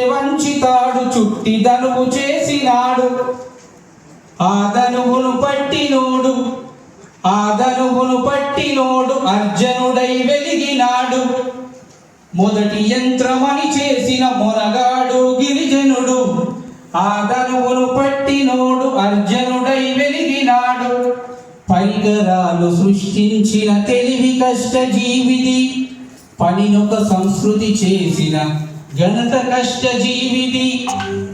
వంచితాడు చుట్టి దనువు చేసినాడు ఆ దనువును పట్టినోడు అర్జునుడై వెలిగినాడు. మొదటి యంత్రమని చేసిన మొనగాడు గిరిజనుడు ఆ దనువును పట్టినోడు అర్జునుడై వెలిగినాడు. పరికరాలు సృష్టించిన తెలివి కష్టజీవిది పనినొక సంస్కృతి చేసిన ఘనత కష్టజీవిది.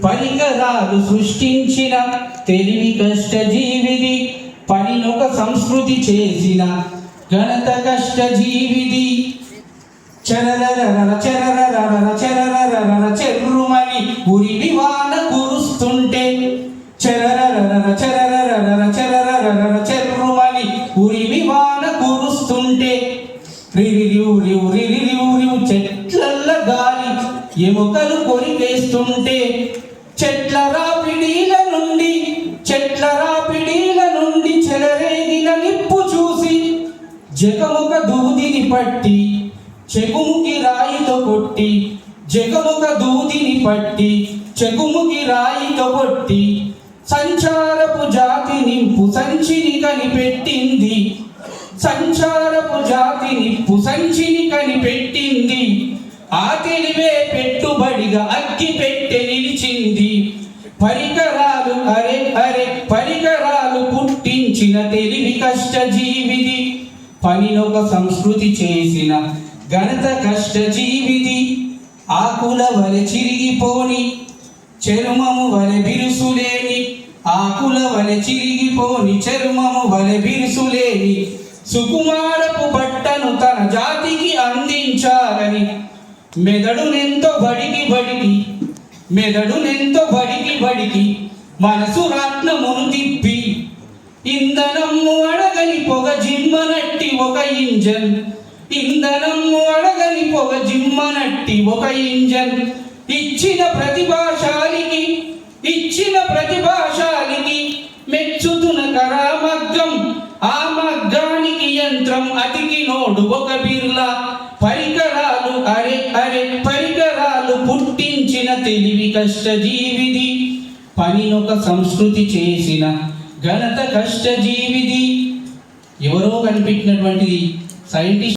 పరికరాలు సృష్టించిన తెలివి కష్టజీవిది పనినొక సంస్కృతి చేసిన ఘనత కష్టజీవిది. చరరరర చరరరర చరరరర చెర్రుమని ఉరివి వాన కురుస్తుంటే చరరరర చరరరర చరరరర చెర్రుమని ఉరివి వాన కురుస్తుంటే రిరిరివు చెట్లల్ల గాలి ఎముకలు కొరికేస్తుంటే చెట్ల రాపిడీల నుండి చెలరేగిన నిప్పు చూసి జగముక దూదిని పట్టి చెగుముకి రాయితో కొట్టి చెగుముకి రాయితో కొట్టి సంచారపు జాతి నింపు సంచిని కనిపెట్టింది. ఆ తెలివే పెట్టుబడిగా అగ్గి పెట్టె నిలిచింది. పరికరాలు పుట్టించిన తెలివి కష్టజీవిది పనినొక సంస్కృతి చేసిన ఘనత కష్టజీవిది. ఆకుల వలె చిరిగిపోని చర్మము వలె బిరుసులేని సుకుమారపు బట్టను తన జాతికి అందించాలని మెదడునెంతో బడికి మనసు రత్నమును తిప్పి ఇంధనము అడగని పొగ జిమ్మనట్టి ఒక ఇంజన్ ఇచ్చిన ప్రతిభాశాలికి మెచ్చుతున్న కరామగ్గం ఆ మగ్గానికి యంత్రం అతికినోడు ఒక బిర్లా. పరికరాలు పుట్టించిన తెలివి కష్టజీవిది పనినొక సంస్కృతి చేసిన ఘనత కష్టజీవిది. ఎవరో కనిపెట్టినటువంటిది సైంటిస్ట్